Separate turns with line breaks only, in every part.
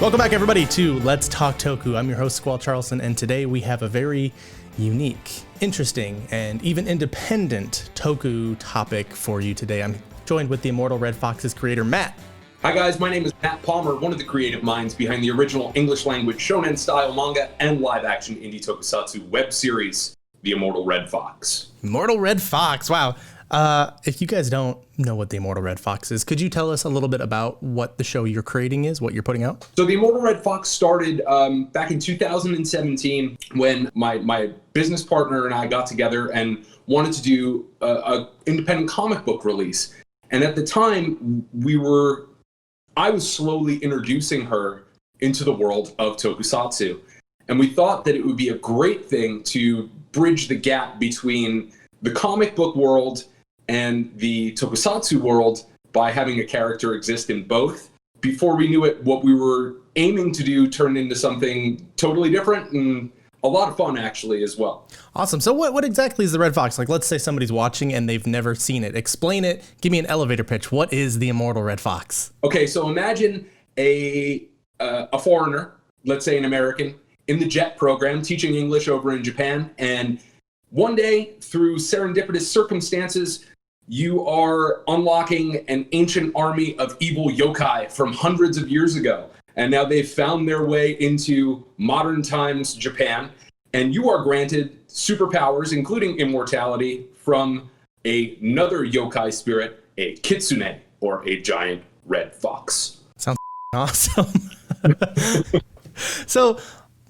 Welcome back, everybody, to Let's Talk Toku. I'm your host, Squall Charlson, and today we have a very unique, interesting, and even independent Toku topic for you today. I'm joined with the Immortal Red Fox's creator, Matt.
Hi guys, my name is Matt Palmer, one of the creative minds behind the original English-language shonen-style manga and live-action indie tokusatsu web series, The Immortal Red Fox.
Immortal Red Fox, wow. If you guys don't know what the Immortal Red Fox is, could you tell us a little bit about what the show you're creating is, what you're putting out?
So the Immortal Red Fox started back in 2017 when my business partner and I got together and wanted to do an independent comic book release. And at the time, I was slowly introducing her into the world of tokusatsu. And we thought that it would be a great thing to bridge the gap between the comic book world and the tokusatsu world by having a character exist in both. Before we knew it, what we were aiming to do turned into something totally different and a lot of fun, actually, as well.
Awesome. So what exactly is the Red Fox? Like, let's say somebody's watching and they've never seen it. Explain it. Give me an elevator pitch. What is the Immortal Red Fox?
Okay, so imagine a foreigner, let's say an American, in the JET program teaching English over in Japan, and one day, through serendipitous circumstances, you are unlocking an ancient army of evil yokai from hundreds of years ago. And now they've found their way into modern times Japan. And you are granted superpowers, including immortality, from another yokai spirit, a kitsune, or a giant red fox.
Sounds awesome. So,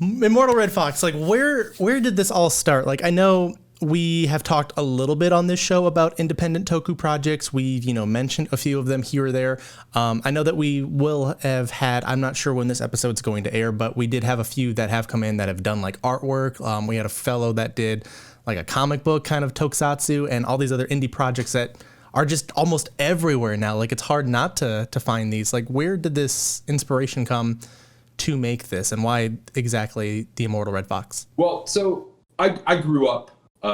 Immortal Red Fox, like where did this all start? Like, I know we have talked a little bit on this show about independent Toku projects. We've, mentioned a few of them here or there. I know that we will have had, I'm not sure when this episode's going to air, but we did have a few that have come in that have done like artwork. We had a fellow that did like a comic book kind of tokusatsu and all these other indie projects that are just almost everywhere now. Like, it's hard not to find these. Like, where did this inspiration come to make this, and why exactly the Immortal Red Fox?
Well, so I grew up as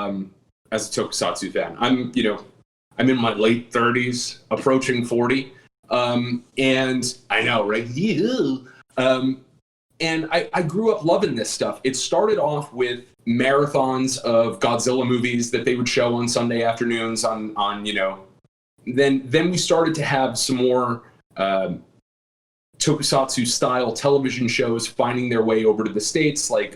a tokusatsu fan. I'm in my late 30s, approaching 40, and I know, right? And I grew up loving this stuff. It started off with marathons of Godzilla movies that they would show on Sunday afternoons then we started to have some more tokusatsu style television shows finding their way over to the States, like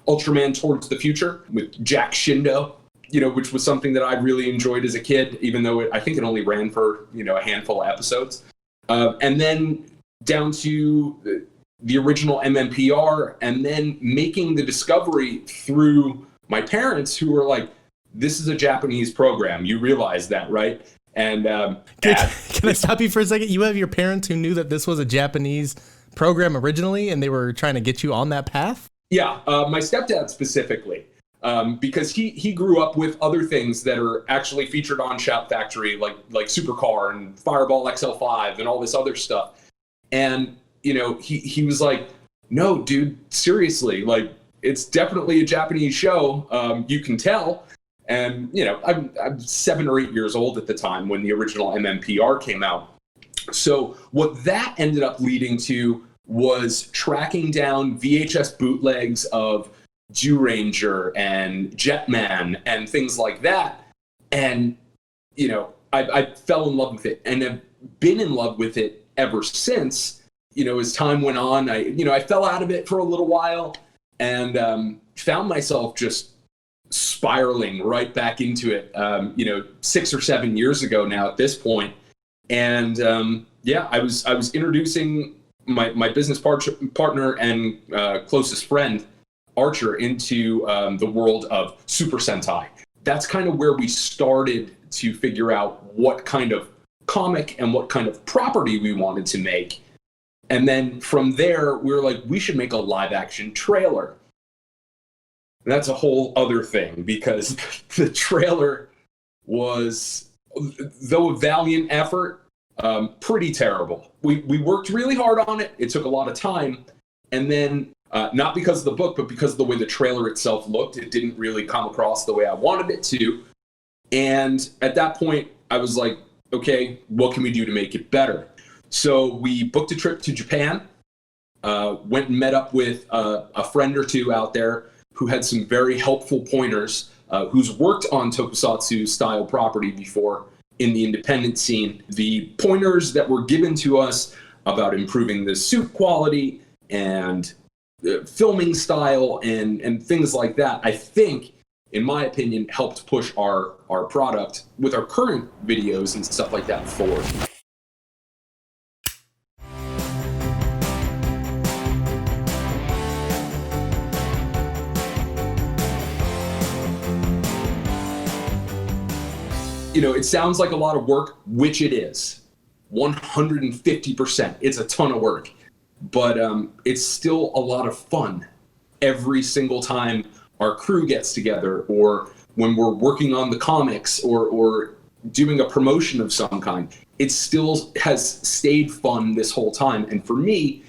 Ultraman Towards the Future with Jack Shindo, which was something that I really enjoyed as a kid, even though I think it only ran for, a handful of episodes. And then down to the original MMPR, and then making the discovery through my parents, who were like, this is a Japanese program. You realize that, right? And
can I stop you for a second? You have your parents who knew that this was a Japanese program originally, and they were trying to get you on that path?
Yeah, my stepdad specifically, because he grew up with other things that are actually featured on Shout Factory, like Supercar and Fireball XL5 and all this other stuff. And, he was like, no, dude, seriously, like, it's definitely a Japanese show. You can tell. And, I'm 7 or 8 years old at the time when the original MMPR came out. So what that ended up leading to was tracking down VHS bootlegs of Ranger and Jetman and things like that. And, I fell in love with it and have been in love with it ever since. As time went on, I fell out of it for a little while and found myself just spiraling right back into it, 6 or 7 years ago now at this point. And I was introducing my business partner and closest friend, Archer, into the world of Super Sentai. That's kind of where we started to figure out what kind of comic and what kind of property we wanted to make. And then from there, we were like, we should make a live action trailer. That's a whole other thing, because the trailer was, though a valiant effort, pretty terrible. We worked really hard on it. It took a lot of time. And then, not because of the book, but because of the way the trailer itself looked, it didn't really come across the way I wanted it to. And at that point, I was like, okay, what can we do to make it better? So we booked a trip to Japan. went and met up with a friend or two out there who had some very helpful pointers, who's worked on tokusatsu style property before in the independent scene. The pointers that were given to us about improving the suit quality and filming style and things like that, I think, in my opinion, helped push our product with our current videos and stuff like that forward. You know, it sounds like a lot of work, which it is. 150%. It's a ton of work. But it's still a lot of fun every single time our crew gets together, or when we're working on the comics or doing a promotion of some kind. It still has stayed fun this whole time. And for me,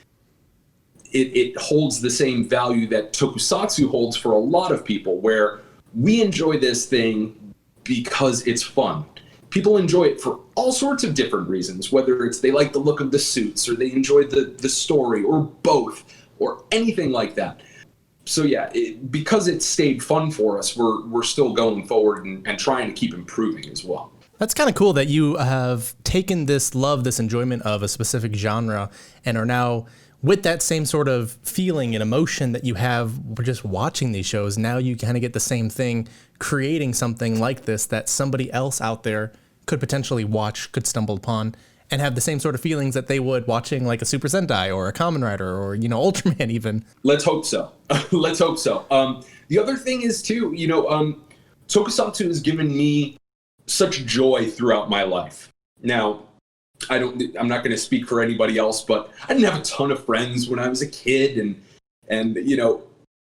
it holds the same value that tokusatsu holds for a lot of people, where we enjoy this thing because it's fun. People enjoy it for all sorts of different reasons, whether it's they like the look of the suits, or they enjoy the story, or both, or anything like that. So yeah, because it stayed fun for us, we're still going forward and trying to keep improving as well.
That's kind of cool that you have taken this love, this enjoyment of a specific genre, and are now with that same sort of feeling and emotion that you have just watching these shows. Now you kind of get the same thing, creating something like this that somebody else out there could potentially watch, could stumble upon, and have the same sort of feelings that they would watching like a Super Sentai or a Kamen Rider or, you know, Ultraman even.
Let's hope so. Let's hope so. The other thing is too, you know, tokusatsu has given me such joy throughout my life. Now, I'm not going to speak for anybody else, but I didn't have a ton of friends when I was a kid, and you know,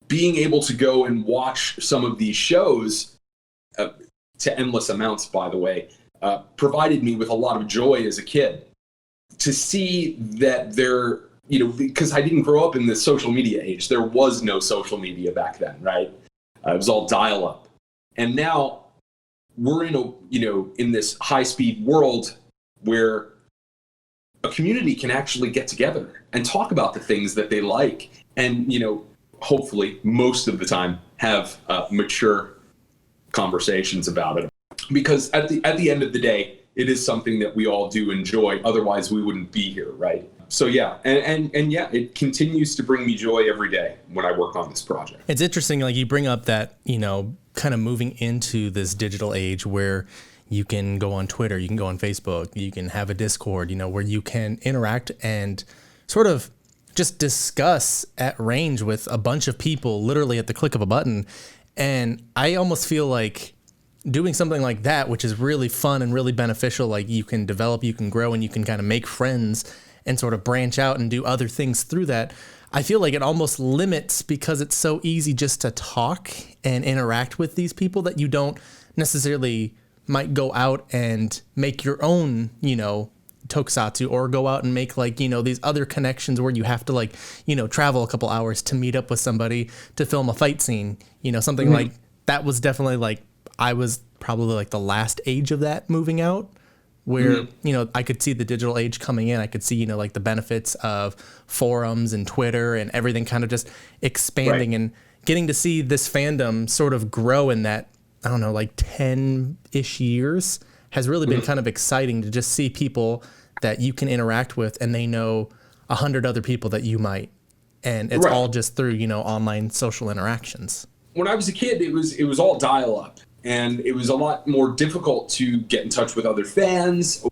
being able to go and watch some of these shows to endless amounts, by the way, provided me with a lot of joy as a kid. To see that there, you know, because I didn't grow up in the social media age. There was no social media back then, right? It was all dial-up, and now we're in this high-speed world where a community can actually get together and talk about the things that they like, and, you know, hopefully most of the time have mature conversations about it. Because at the end of the day, it is something that we all do enjoy. Otherwise, we wouldn't be here, right? So yeah, and yeah, it continues to bring me joy every day when I work on this project.
It's interesting, like you bring up that, you know, kind of moving into this digital age where you can go on Twitter, you can go on Facebook, you can have a Discord, you know, where you can interact and sort of just discuss at range with a bunch of people, literally at the click of a button. And I almost feel like doing something like that, which is really fun and really beneficial, like you can develop, you can grow, and you can kind of make friends and sort of branch out and do other things through that. I feel like it almost limits, because it's so easy just to talk and interact with these people, that you don't necessarily might go out and make your own, you know, tokusatsu, or go out and make, like, you know, these other connections where you have to, like, you know, travel a couple hours to meet up with somebody to film a fight scene, you know, something like that. Was definitely, like, I was probably like the last age of that, moving out, where, you know, I could see the digital age coming in. I could see, you know, like the benefits of forums and Twitter and everything kind of just expanding, and getting to see this fandom sort of grow in that, I don't know, like 10-ish years has really been kind of exciting, to just see people that you can interact with and they know 100 other people that you might. And it's all just through, you know, online social interactions.
When I was a kid, it was all dial-up, and it was a lot more difficult to get in touch with other fans,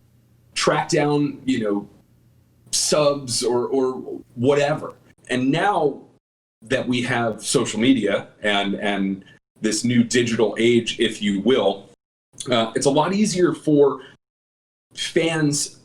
track down, you know, subs or whatever. And now that we have social media and this new digital age, if you will, it's a lot easier for fans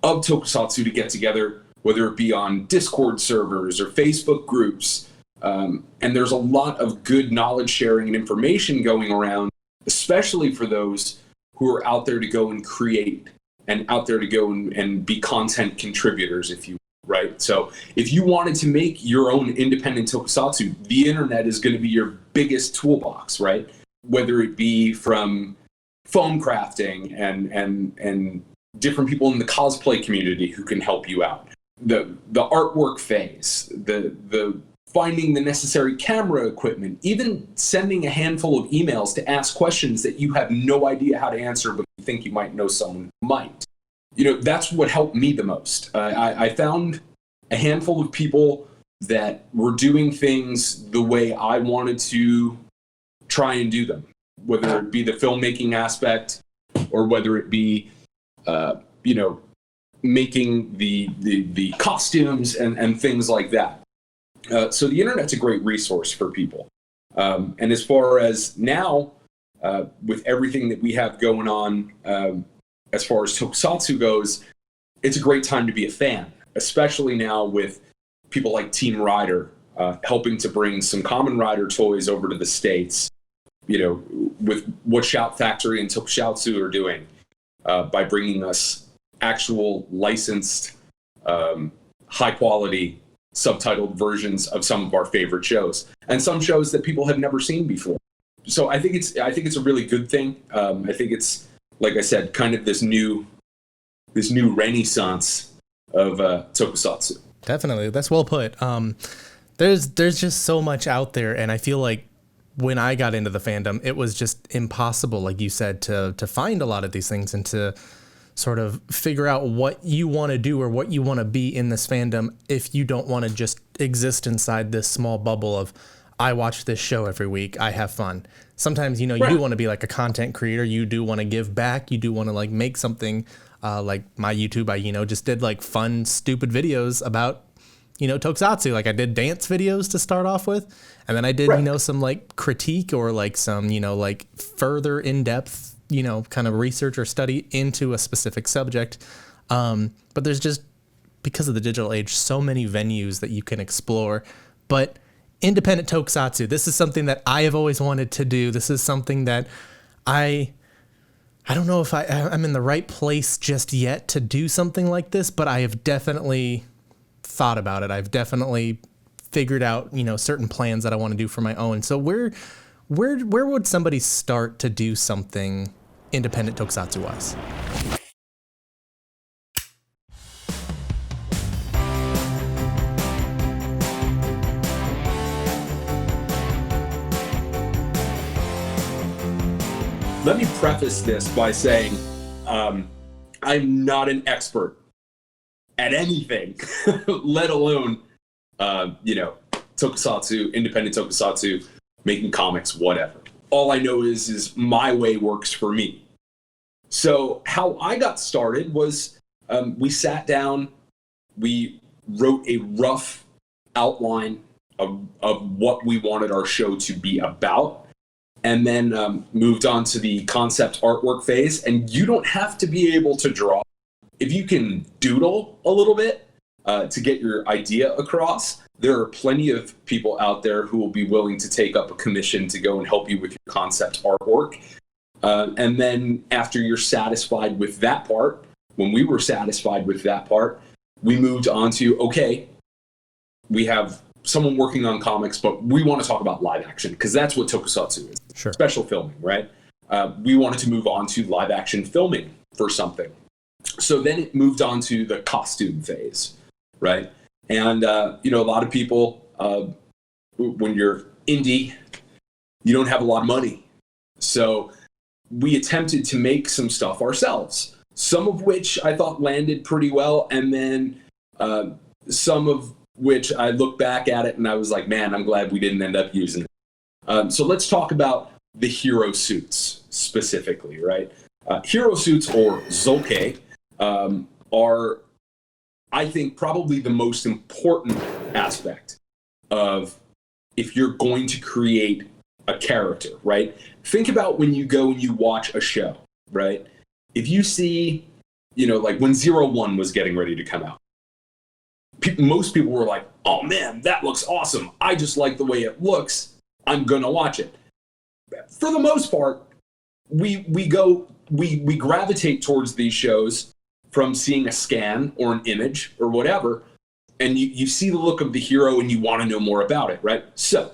of tokusatsu to get together, whether it be on Discord servers or Facebook groups. And there's a lot of good knowledge sharing and information going around, especially for those who are out there to go and create, and out there to go and be content contributors, if you will, right? So if you wanted to make your own independent tokusatsu, the internet is going to be your biggest toolbox, right? Whether it be from foam crafting and different people in the cosplay community who can help you out, the artwork phase, the finding the necessary camera equipment, even sending a handful of emails to ask questions that you have no idea how to answer, but you think you might know someone who might. That's what helped me the most. I found a handful of people that were doing things the way I wanted to try and do them, whether it be the filmmaking aspect or whether it be, making the costumes and things like that. So the internet's a great resource for people. And as far as now, with everything that we have going on, as far as tokusatsu goes, it's a great time to be a fan, especially now with people like Team Rider helping to bring some Kamen Rider toys over to the States, with what Shout Factory and TokuSHOUTsu are doing by bringing us actual licensed, high-quality, subtitled versions of some of our favorite shows, and some shows that people have never seen before. So I think it's a really good thing. I think it's, like I said, kind of this new renaissance of tokusatsu.
Definitely, that's well put. There's just so much out there, and I feel like when I got into the fandom, it was just impossible, like you said, to find a lot of these things and to sort of figure out what you want to do or what you want to be in this fandom if you don't want to just exist inside this small bubble of, I watch this show every week, I have fun. Sometimes, you do want to be like a content creator, you do want to give back, you do want to like make something, like my YouTube, I, just did like fun, stupid videos about, tokusatsu. Like I did dance videos to start off with, and then I did, some like critique or like some, like further in-depth, kind of research or study into a specific subject. But there's just, because of the digital age, so many venues that you can explore. But independent tokusatsu, this is something that I have always wanted to do. This is something that I don't know if I'm in the right place just yet to do something like this, but I have definitely thought about it. I've definitely figured out, certain plans that I want to do for my own. So where would somebody start to do something independent tokusatsu wise?
Let me preface this by saying I'm not an expert at anything, let alone, tokusatsu, independent tokusatsu, making comics, whatever. All I know is my way works for me. So how I got started was we sat down, we wrote a rough outline of what we wanted our show to be about, and then moved on to the concept artwork phase. And you don't have to be able to draw. If you can doodle a little bit to get your idea across, there are plenty of people out there who will be willing to take up a commission to go and help you with your concept artwork. And then after you're satisfied with that part, when we were satisfied with that part, we moved on to, okay, we have someone working on comics, but we want to talk about live action because that's what tokusatsu is.
Sure.
Special filming, right? We wanted to move on to live action filming for something. So then it moved on to the costume phase, right? And, a lot of people, when you're indie, you don't have a lot of money. So we attempted to make some stuff ourselves, some of which I thought landed pretty well. And then some of which I look back at it and I was like, man, I'm glad we didn't end up using it. So let's talk about the hero suits specifically, right? Hero suits, or Zoke, are, I think, probably the most important aspect of if you're going to create a character, right? Think about when you go and you watch a show, right? If you see, like when 01 was getting ready to come out, most people were like, oh man, that looks awesome. I just like the way it looks. I'm going to watch it. For the most part, we gravitate towards these shows from seeing a scan or an image or whatever, and you see the look of the hero and you want to know more about it, right? So,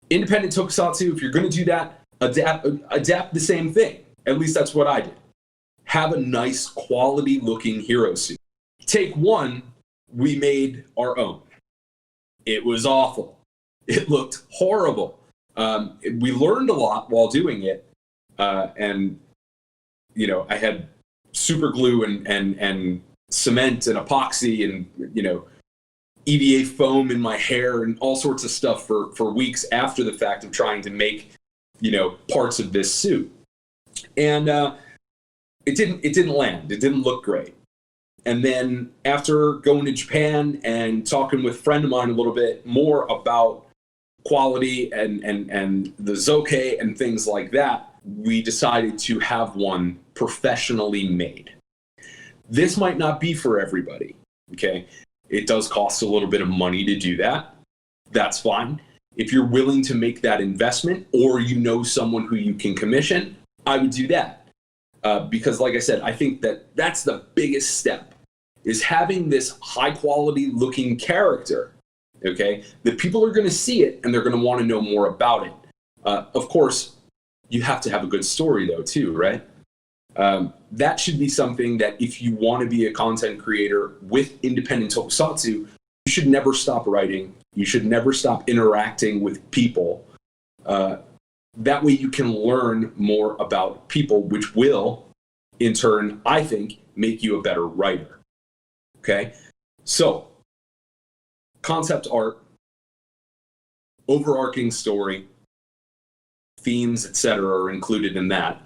independent tokusatsu, if you're going to do that, adapt the same thing. At least that's what I did. Have a nice quality looking hero suit. Take one we made our own. It was awful. It looked horrible. We learned a lot while doing it. And, you know, I had super glue and cement and epoxy and, you know, EVA foam in my hair and all sorts of stuff for weeks after the fact of trying to make, you know, parts of this suit. And it didn't land. It didn't look great. And then after going to Japan and talking with a friend of mine a little bit more about quality and the Zoke and things like that, we decided to have one professionally made. This might not be for everybody, okay? It does cost a little bit of money to do that. That's fine. If you're willing to make that investment, or you know someone who you can commission, I would do that. Because like I said, I think that that's the biggest step, is having this high quality looking character, okay? That people are going to see it and they're going to want to know more about it. Of course, you have to have a good story though too, right? That should be something that if you want to be a content creator with independent tokusatsu, you should never stop writing. You should never stop interacting with people. That way you can learn more about people, which will, in turn, I think, make you a better writer. Okay? So, concept art, overarching story, themes, etc. are included in that.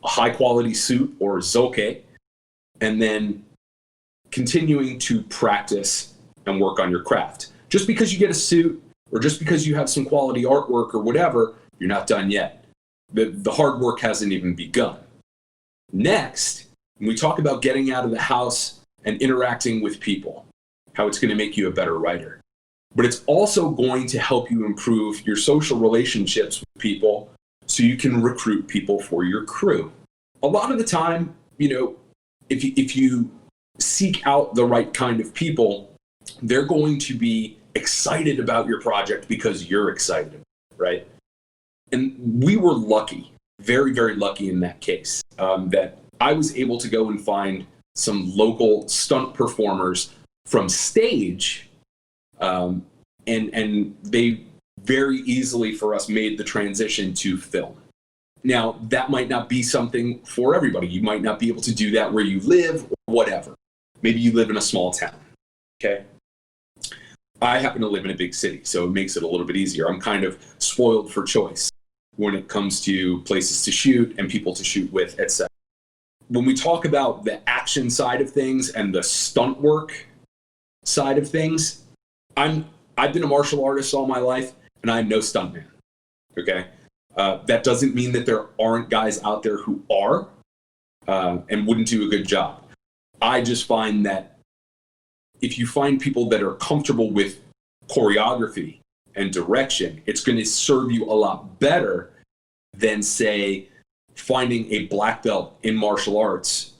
A high-quality suit or Zoke, and then continuing to practice and work on your craft. Just because you get a suit, or just because you have some quality artwork or whatever, you're not done yet. The hard work hasn't even begun. Next, when we talk about getting out of the house and interacting with people, how it's going to make you a better writer. But it's also going to help you improve your social relationships with people so you can recruit people for your crew. A lot of the time, you know, if you seek out the right kind of people, they're going to be excited about your project because you're excited, right? And we were lucky, very, very lucky in that case, that I was able to go and find some local stunt performers from stage, and they very easily for us made the transition to film. Now, that might not be something for everybody. You might not be able to do that where you live or whatever. Maybe you live in a small town, okay? I happen to live in a big city, so it makes it a little bit easier. I'm kind of spoiled for choice when it comes to places to shoot and people to shoot with, etc. When we talk about the action side of things and the stunt work side of things, I've been a martial artist all my life, and I'm no stuntman, okay? That doesn't mean that there aren't guys out there who are and wouldn't do a good job. I just find that if you find people that are comfortable with choreography and direction, it's going to serve you a lot better than, say, finding a black belt in martial arts,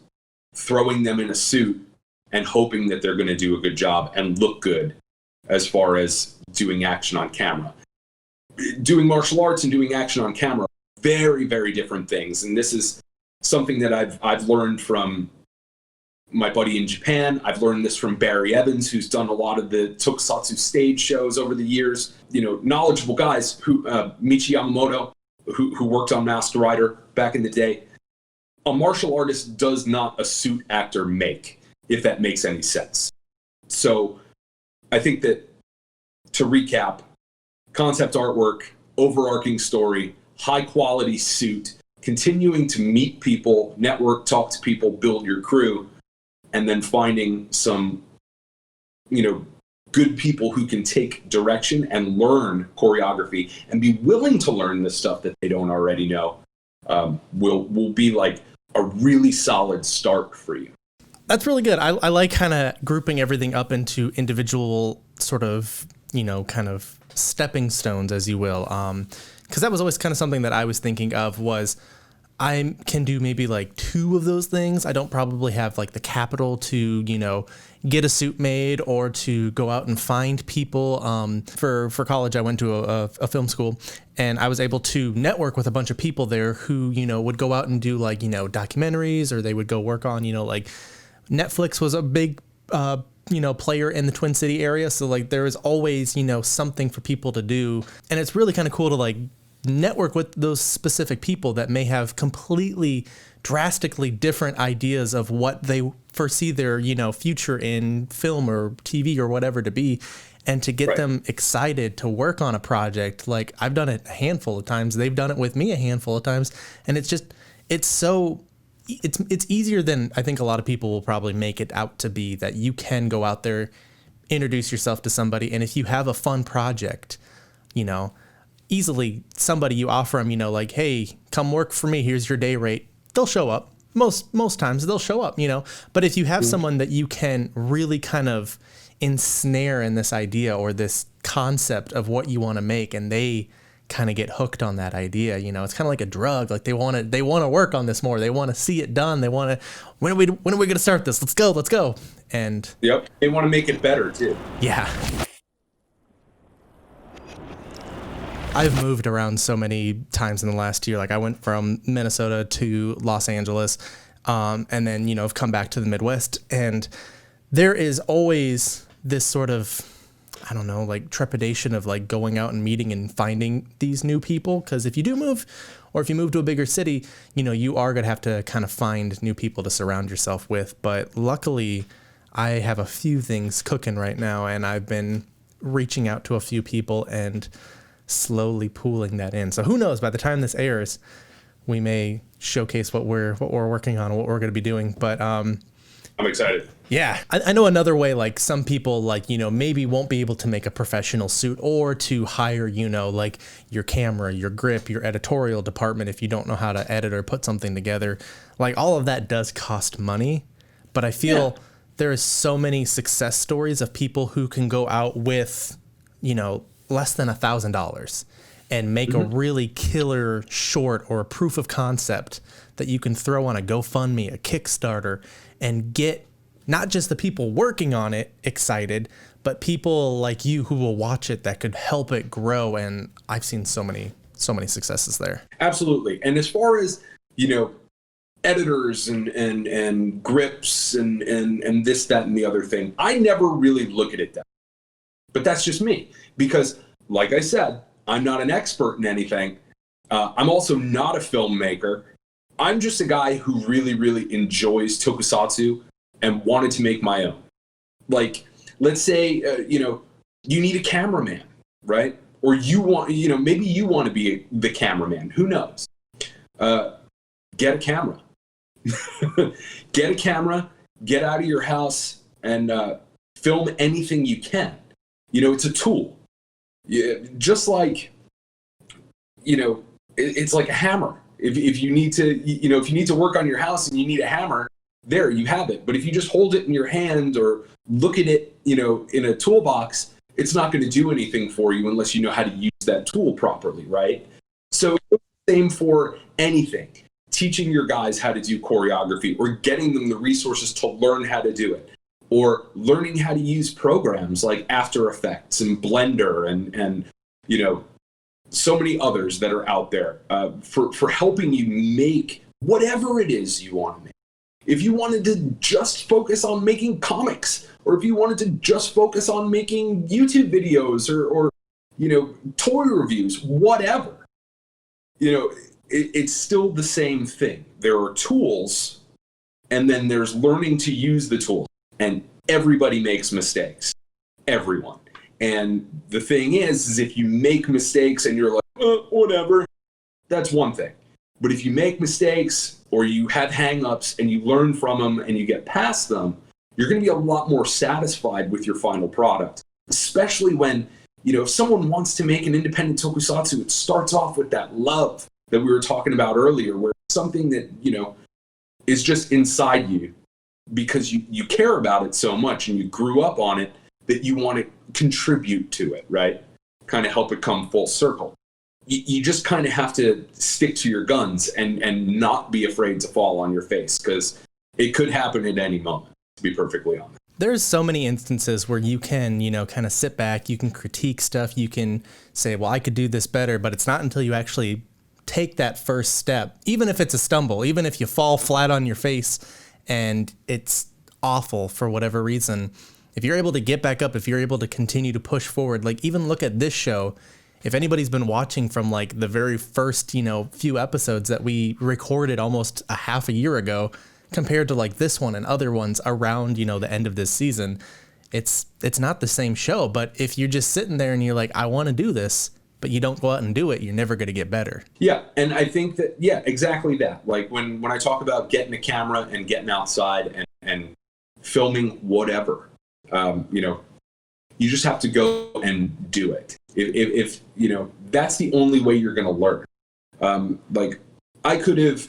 throwing them in a suit, and hoping that they're going to do a good job and look good as far as doing action on camera. Doing martial arts and doing action on camera, very, very different things. And this is something that I've learned from my buddy in Japan. I've learned this from Barry Evans, who's done a lot of the tokusatsu stage shows over the years. You know, knowledgeable guys who Michi Yamamoto, who worked on Masked Rider back in the day. A martial artist does not a suit actor make, if that makes any sense. So I think that, to recap, concept artwork, overarching story, high quality suit, continuing to meet people, network, talk to people, build your crew, and then finding some, you know, good people who can take direction and learn choreography and be willing to learn the stuff that they don't already know, will be like a really solid start for you.
That's really good. I like kind of grouping everything up into individual sort of, you know, kind of stepping stones, as you will. Because that was always kind of something that I was thinking of was I can do maybe like 2 of those things. I don't probably have like the capital to, you know, get a suit made or to go out and find people. For college, I went to a film school, and I was able to network with a bunch of people there who, you know, would go out and do like, you know, documentaries, or they would go work on, you know, like Netflix was a big player in the Twin City area. So like there is always, something for people to do. And it's really kind of cool to like network with those specific people that may have completely drastically different ideas of what they foresee their, future in film or TV or whatever to be. And to get them excited to work on a project. Like I've done it a handful of times. They've done it with me a handful of times. And it's easier than I think a lot of people will probably make it out to be, that you can go out there, introduce yourself to somebody. And if you have a fun project, easily somebody you offer them, like, hey, come work for me. Here's your day rate. They'll show up. Most times they'll show up, but if you have someone that you can really kind of ensnare in this idea or this concept of what you want to make, and they kind of get hooked on that idea, it's kind of like a drug. Like they want to work on this more. They want to see it done. They want to, when are we going to start this? Let's go. And
yep, they want to make it better too.
Yeah. I've moved around so many times in the last year. Like I went from Minnesota to Los Angeles, and then, I've come back to the Midwest, and there is always this sort of, I don't know, like trepidation of like going out and meeting and finding these new people. Because if you do move, or if you move to a bigger city, you are going to have to kind of find new people to surround yourself with. But luckily, I have a few things cooking right now, and I've been reaching out to a few people and slowly pooling that in. So who knows, by the time this airs, we may showcase what we're working on, what we're going to be doing. But
I'm excited.
Yeah. I know another way, like some people like, maybe won't be able to make a professional suit, or to hire, like your camera, your grip, your editorial department, if you don't know how to edit or put something together. Like all of that does cost money, but I feel there is so many success stories of people who can go out with, less than $1,000 and make a really killer short or a proof of concept that you can throw on a GoFundMe, a Kickstarter, and get not just the people working on it excited, but people like you who will watch it that could help it grow. And I've seen so many successes there.
Absolutely. And as far as, editors and grips and this, that, and the other thing, I never really look at it that way. But that's just me, because like I said, I'm not an expert in anything. I'm also not a filmmaker. I'm just a guy who really, really enjoys tokusatsu and wanted to make my own. Like, let's say, you need a cameraman, right? Or you want, maybe you want to be the cameraman. Who knows? Get a camera. Get a camera, get out of your house, and film anything you can. It's a tool. Just like, it's like a hammer. If you need to work on your house and you need a hammer, there you have it. But if you just hold it in your hand or look at it, in a toolbox, it's not going to do anything for you unless you know how to use that tool properly, right? So it's the same for anything. Teaching your guys how to do choreography, or getting them the resources to learn how to do it, or learning how to use programs like After Effects and Blender and so many others that are out there for helping you make whatever it is you want to make. If you wanted to just focus on making comics, or if you wanted to just focus on making YouTube videos or toy reviews, whatever, it's still the same thing. There are tools, and then there's learning to use the tools. And everybody makes mistakes. Everyone. And the thing is if you make mistakes and you're like, whatever, that's one thing. But if you make mistakes, or you have hang-ups and you learn from them and you get past them, you're going to be a lot more satisfied with your final product. Especially when, if someone wants to make an independent tokusatsu, it starts off with that love that we were talking about earlier, where it's something that, is just inside you because you care about it so much and you grew up on it, that you want to contribute to it, right? Kind of help it come full circle. You just kind of have to stick to your guns and not be afraid to fall on your face, because it could happen at any moment, to be perfectly honest.
There's so many instances where you can, kind of sit back, you can critique stuff, you can say, well, I could do this better, but it's not until you actually take that first step, even if it's a stumble, even if you fall flat on your face and it's awful for whatever reason, if you're able to get back up, if you're able to continue to push forward, like even look at this show. If anybody's been watching from like the very first, few episodes that we recorded almost a half a year ago, compared to like this one and other ones around, the end of this season, it's not the same show. But if you're just sitting there and you're like, I want to do this, but you don't go out and do it, you're never going to get better.
Yeah. And I think that, exactly that. Like when I talk about getting a camera and getting outside and filming whatever, you just have to go and do it. If that's the only way you're going to learn. Like I could have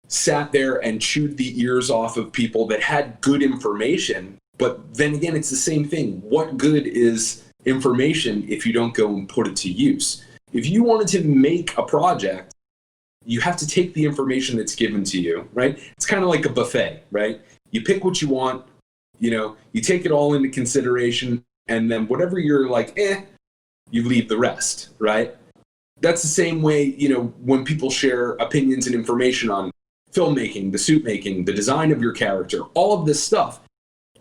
sat there and chewed the ears off of people that had good information, but then again, it's the same thing. What good is information if you don't go and put it to use? If you wanted to make a project, you have to take the information that's given to you, right? It's kind of like a buffet, right? You pick what you want, you take it all into consideration, and then whatever you're like, you leave the rest, right? That's the same way, when people share opinions and information on filmmaking, the suit making, the design of your character, all of this stuff.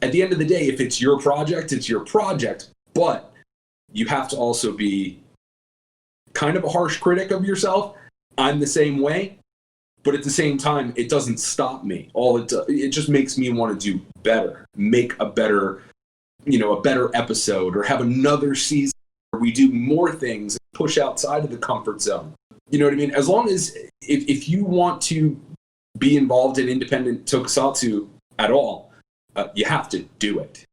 At the end of the day, if it's your project, it's your project, but you have to also be kind of a harsh critic of yourself. I'm the same way, but at the same time, it doesn't stop me. It just makes me want to do better, make a better episode, or have another season where we do more things, push outside of the comfort zone. You know what I mean? As long as if you want to be involved in independent tokusatsu at all, you have to do it.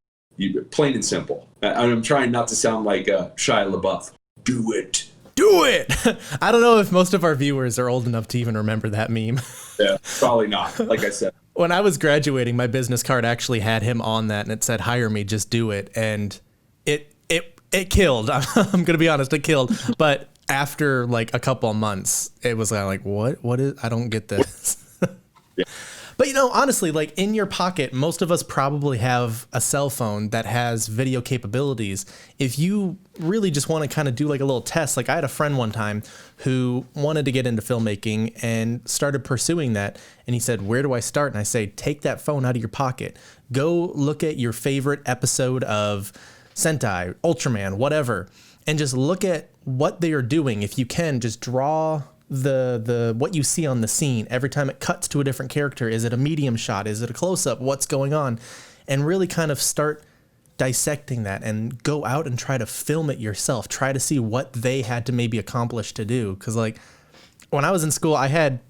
Plain and simple. I'm trying not to sound like Shia LaBeouf. Do it.
Do it! I don't know if most of our viewers are old enough to even remember that meme.
Yeah, probably not. Like I said.
When I was graduating, my business card actually had him on that, and it said, hire me, just do it. And it killed. I'm going to be honest, it killed. But after like a couple of months, it was like, what is, I don't get this.
Yeah.
But honestly, like in your pocket, most of us probably have a cell phone that has video capabilities. If you really just want to kind of do like a little test, like I had a friend one time who wanted to get into filmmaking and started pursuing that. And he said, where do I start? And I say, take that phone out of your pocket. Go look at your favorite episode of Sentai, Ultraman, whatever, and just look at what they are doing. If you can, just draw the what you see on the scene every time it cuts to a different character. Is it a medium shot? Is it a close-up? What's going on? And really kind of start dissecting that and go out and try to film it yourself. Try to see what they had to maybe accomplish to do. Because like when I was in school, I had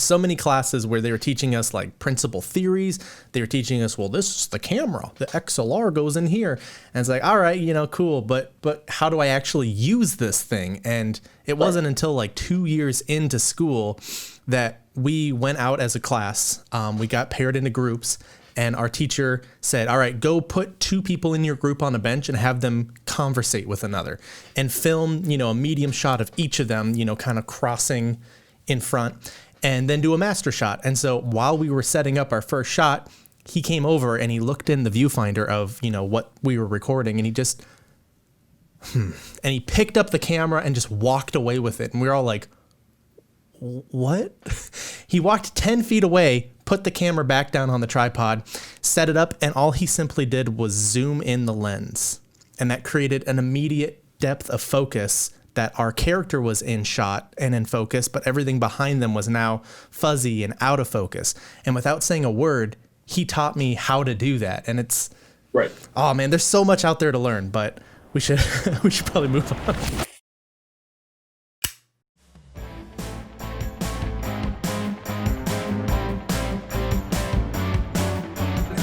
so many classes where they were teaching us like principal theories. They were teaching us, well, this is the camera, the XLR goes in here. And it's like, all right, cool. But how do I actually use this thing? And it wasn't until like 2 years into school that we went out as a class. We got paired into groups, and our teacher said, all right, go put 2 people in your group on a bench and have them conversate with another and film, a medium shot of each of them, kind of crossing in front, and then do a master shot. And so while we were setting up our first shot, he came over and he looked in the viewfinder of, what we were recording, and he just, and he picked up the camera and just walked away with it. And we were all like, what? He walked 10 feet away, put the camera back down on the tripod, set it up, and all he simply did was zoom in the lens. And that created an immediate depth of focus that our character was in shot and in focus, but everything behind them was now fuzzy and out of focus. And without saying a word, he taught me how to do that. And it's
right.
Oh man, there's so much out there to learn, but we should probably move on.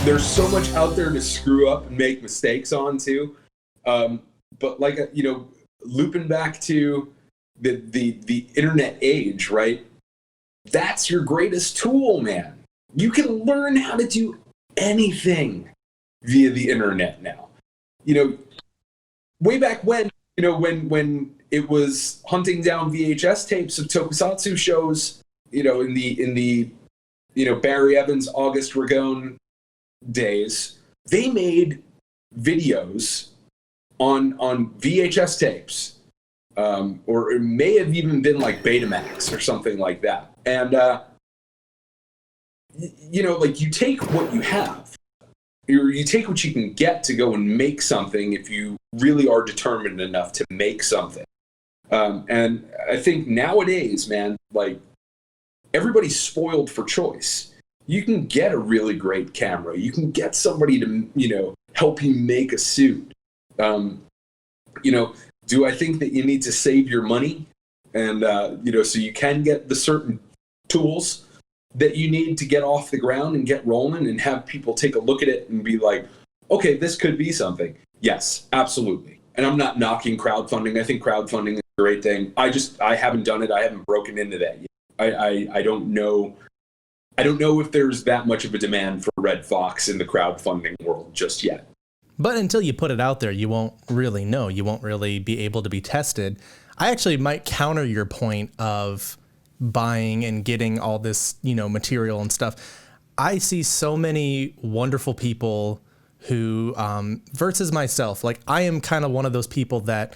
There's so much out there to screw up and make mistakes on too. But like, looping back to the internet age, right? That's your greatest tool, man. You can learn how to do anything via the internet now. Way back when, when it was hunting down VHS tapes of tokusatsu shows, in the Barry Evans, August Ragone days, they made videos on VHS tapes, or it may have even been like Betamax or something like that. And, like you take what you have you take what you can get to go and make something if you really are determined enough to make something. And I think nowadays, man, like, everybody's spoiled for choice. You can get a really great camera. You can get somebody to, you know, help you make a suit. You know, do I think that you need to save your money? And, you know, so you can get the certain tools that you need to get off the ground and get rolling and have people take a look at it and be like, okay, this could be something. Yes, absolutely. And I'm not knocking crowdfunding. I think crowdfunding is a great thing. I haven't done it. I haven't broken into that yet. I don't know. I don't know if there's that much of a demand for Red Fox in the crowdfunding world just yet.
But until you put it out there, you won't really know. You won't really be able to be tested. I actually might counter your point of buying and getting all this, you know, material and stuff. I see so many wonderful people who, versus myself, like, I am kind of one of those people that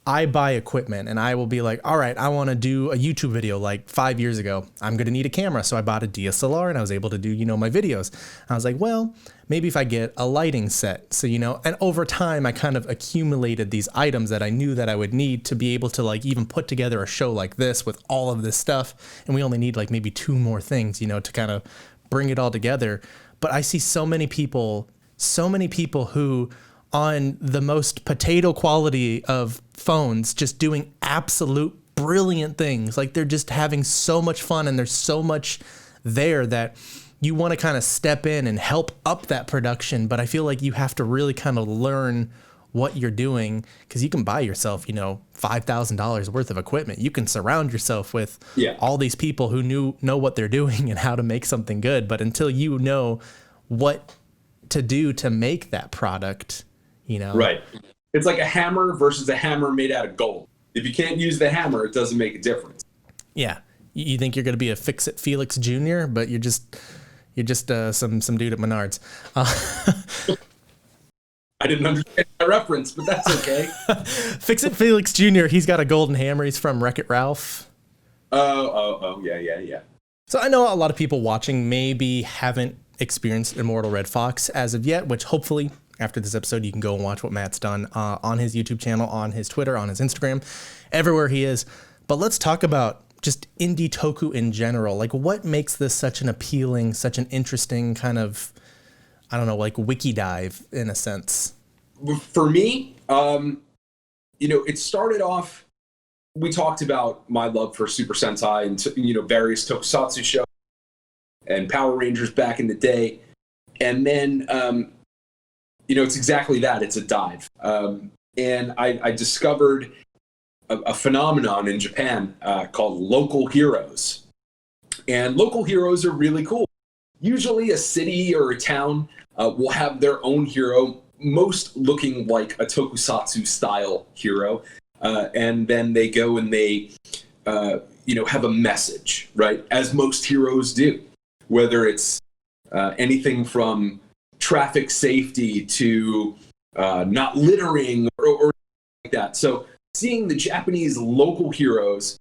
I buy equipment and I will be like, all right, I want to do a YouTube video. Like 5 years ago, I'm going to need a camera. So I bought a DSLR and I was able to do, you know, my videos. I was like, well, maybe if I get a lighting set. So, you know, and over time, I kind of accumulated these items that I knew that I would need to be able to, like, even put together a show like this with all of this stuff. And we only need like maybe 2 more things, you know, to kind of bring it all together. But I see so many people who, on the most potato quality of phones, just doing absolute brilliant things. Like, they're just having so much fun and there's so much there that you want to kind of step in and help up that production. But I feel like you have to really kind of learn what you're doing, because you can buy yourself, you know, $5,000 worth of equipment. You can surround yourself with all these people who know what they're doing and how to make something good. But until you know what to do to make that product, you know.
Right. It's like a hammer versus a hammer made out of gold. If you can't use the hammer, it doesn't make a difference.
Yeah. You think you're going to be a Fix-It Felix Jr., but you're just some dude at Menards.
I didn't understand that reference, but that's okay.
Fix-It Felix Jr., he's got a golden hammer. He's from Wreck-It Ralph.
Oh, yeah.
So I know a lot of people watching maybe haven't experienced Immortal Red Fox as of yet, which hopefully after this episode you can go and watch what Matt's done on his YouTube channel, on his Twitter, on his Instagram, everywhere he is. But let's talk about just indie toku in general. Like, what makes this such an appealing, such an interesting kind of, I don't know, like wiki dive in a sense?
For me, you know, it started off, we talked about my love for Super Sentai and, you know, various tokusatsu shows and Power Rangers back in the day. And then, you know, it's exactly that. It's a dive. And I discovered a phenomenon in Japan called local heroes. And local heroes are really cool. Usually a city or a town will have their own hero, most looking like a tokusatsu style hero. And then they go and they, you know, have a message, right? As most heroes do, whether it's anything from traffic safety to not littering or like that. So seeing the Japanese local heroes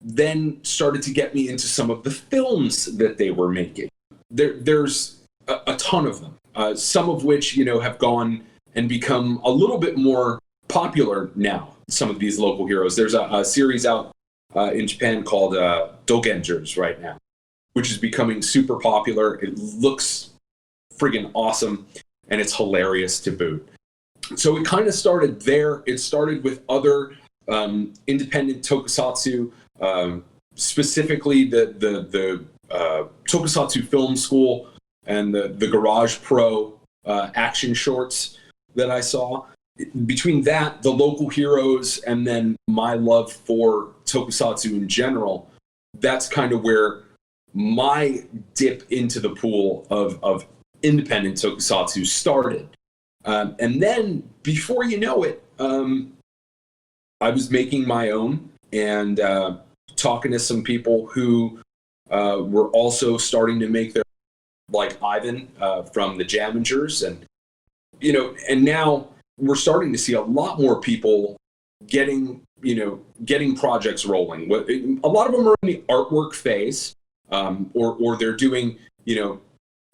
then started to get me into some of the films that they were making. There's a ton of them, some of which, you know, have gone and become a little bit more popular now, some of these local heroes. There's a series out in Japan called Dogengers right now, which is becoming super popular. It looks friggin' awesome, and it's hilarious to boot. So it kind of started there. It started with other independent tokusatsu, specifically the Tokusatsu Film School and the Garage Pro action shorts that I saw. Between that, the local heroes, and then my love for tokusatsu in general, that's kind of where my dip into the pool of independent tokusatsu started. And then, before you know it, I was making my own and talking to some people who were also starting to make their, like Ivan from the Jamingers, and you know, and now we're starting to see a lot more people getting projects rolling. A lot of them are in the artwork phase, or they're doing, you know,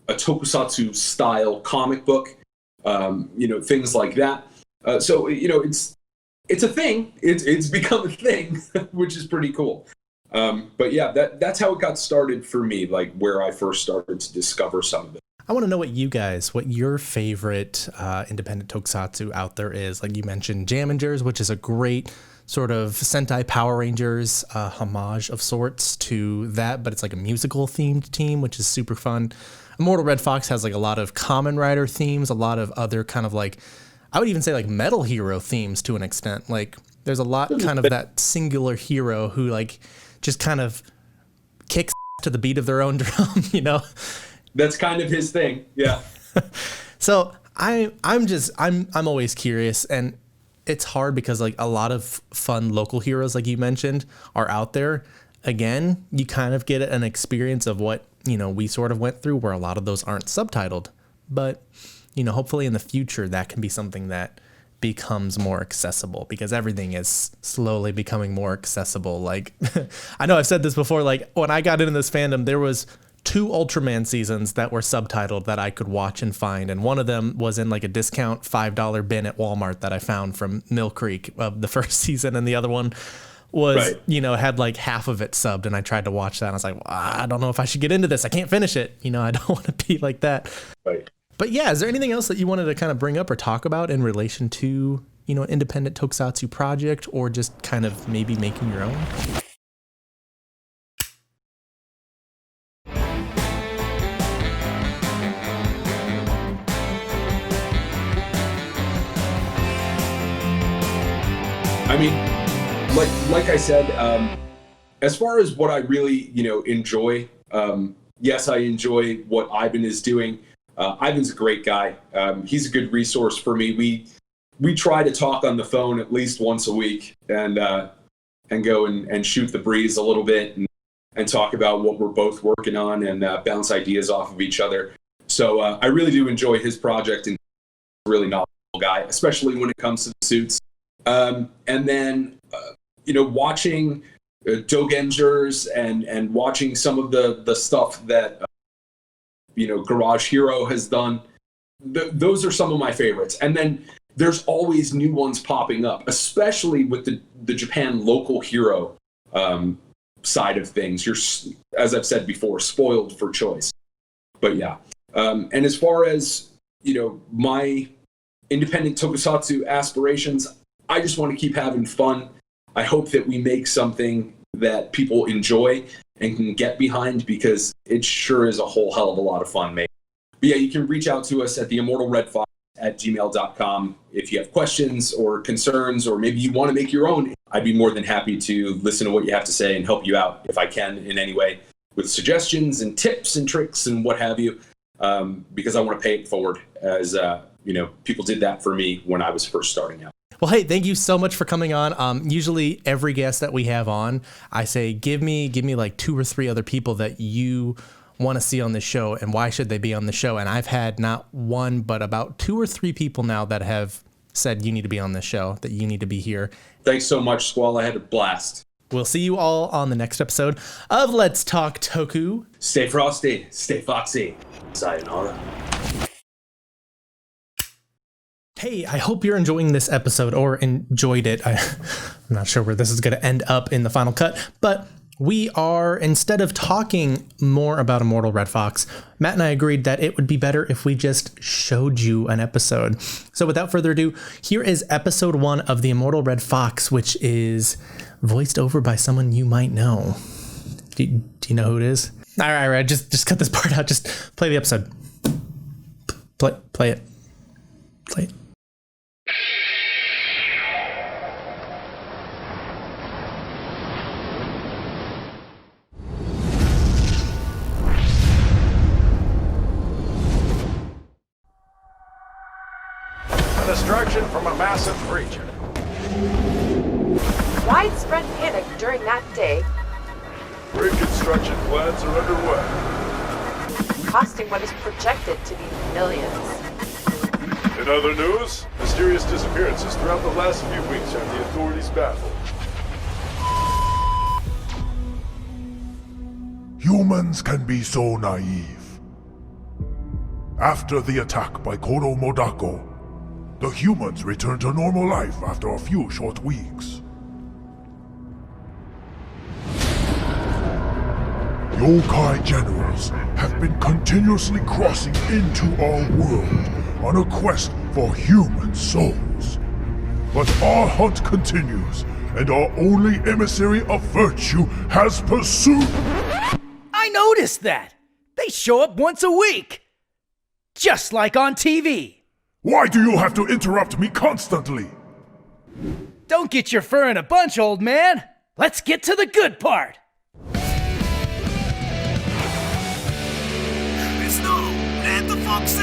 a tokusatsu style comic book, things like that. So it's a thing. It's become a thing, which is pretty cool. But yeah, that's how it got started for me, like where I first started to discover some of it.
I want to know what your favorite independent tokusatsu out there is. Like you mentioned Jamingers, which is a great sort of Sentai Power Rangers homage of sorts to that, but it's like a musical themed team, which is super fun. Immortal Red Fox has like a lot of Kamen Rider themes, a lot of other kind of like, I would even say like Metal Hero themes to an extent. Like there's a lot kind of that singular hero who like just kind of kicks to the beat of their own drum,
That's kind of his thing. Yeah.
So I'm always curious, and it's hard because like a lot of fun local heroes, like you mentioned, are out there. Again, you kind of get an experience of what, we sort of went through, where a lot of those aren't subtitled, but hopefully in the future that can be something that becomes more accessible, because everything is slowly becoming more accessible. Like I know I've said this before, like when I got into this fandom, there was 2 Ultraman seasons that were subtitled that I could watch and find, and one of them was in like a discount $5 bin at Walmart that I found from Mill Creek of the first season, and the other one was had like half of it subbed, and I tried to watch that and I was like, well, I don't know if I should get into this, I can't finish it, I don't want to be like that.
Right.
But yeah, is there anything else that you wanted to kind of bring up or talk about in relation to independent tokusatsu project, or just kind of maybe making your own?
I mean, like I said, as far as what I really, enjoy, yes, I enjoy what Ivan is doing. Ivan's a great guy. He's a good resource for me. We try to talk on the phone at least once a week and go and shoot the breeze a little bit and talk about what we're both working on and bounce ideas off of each other. So I really do enjoy his project, and he's a really knowledgeable guy, especially when it comes to the suits. And then, watching Dogengers and watching some of the stuff that, Garage Hero has done. Those are some of my favorites. And then there's always new ones popping up, especially with the Japan local hero side of things. You're, as I've said before, spoiled for choice. But yeah. And as far as, my independent tokusatsu aspirations, I just want to keep having fun. I hope that we make something that people enjoy and can get behind, because it sure is a whole hell of a lot of fun, mate. But yeah, you can reach out to us at theimmortalredfox@gmail.com if you have questions or concerns, or maybe you want to make your own. I'd be more than happy to listen to what you have to say and help you out if I can in any way with suggestions and tips and tricks and what have you, because I want to pay it forward, as people did that for me when I was first starting out.
Well, hey, thank you so much for coming on. Usually every guest that we have on, I say, give me like 2 or 3 other people that you want to see on the show, and why should they be on the show? And I've had not one, but about 2 or 3 people now that have said you need to be on this show, that you need to be here.
Thanks so much, Squall. I had a blast.
We'll see you all on the next episode of Let's Talk Toku.
Stay frosty, stay foxy. Sayonara.
Hey, I hope you're enjoying this episode, or enjoyed it. I'm not sure where this is going to end up in the final cut, but we are, instead of talking more about Immortal Red Fox, Matt and I agreed that it would be better if we just showed you an episode. So without further ado, here is episode 1 of the Immortal Red Fox, which is voiced over by someone you might know. Do you know who it is? All right, just cut this part out. Just play the episode. Play it. Play it.
Destruction from a massive creature.
Widespread panic during that day,
Reconstruction plans are underway.
costing what is projected to be millions.
In other news, mysterious disappearances throughout the last few weeks have the authorities baffled.
Humans can be so naive.
After the attack by Koro Modako, the humans return to normal life after a few short weeks. Yokai generals have been continuously crossing into our world on a quest for human souls. But our hunt continues, and our only emissary of virtue has pursued...
I noticed that! They show up once a week! Just like on TV!
Why do you have to interrupt me constantly?
Don't get your fur in a bunch, old man! Let's get to the good part!
Red Fox!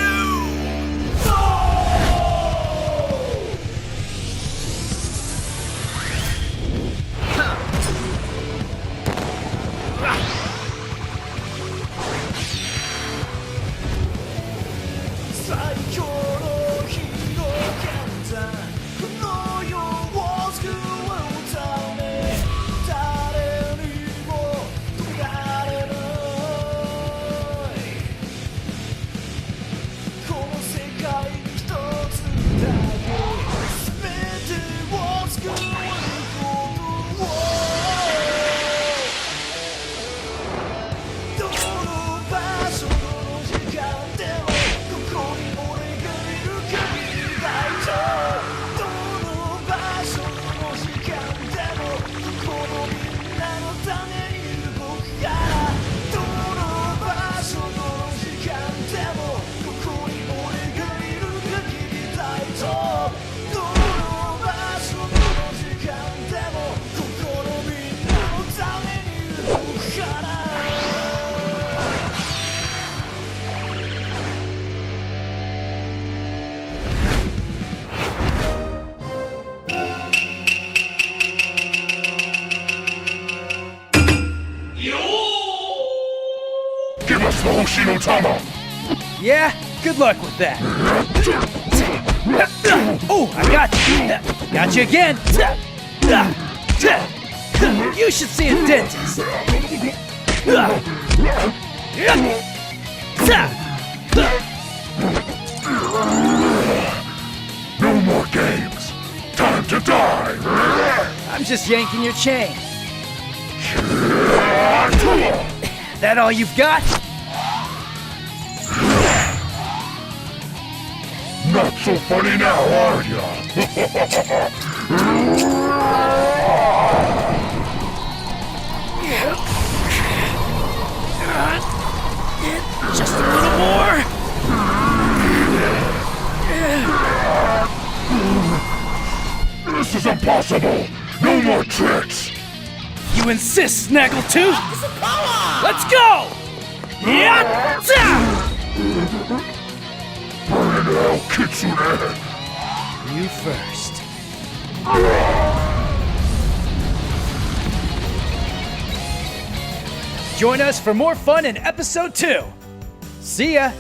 Yeah, good luck with that. Oh, I got you. Got you again. You should see a dentist.
No more games! Time to die!
I'm just yanking your chain. That all you've got?
Not so funny now, are ya?
Just a little more.
This is impossible! No more tricks!
You insist, Snaggletooth? Let's go! Yeah!
Burn in hell, Kitsune!
You first. Join us for more fun in episode 2. See ya!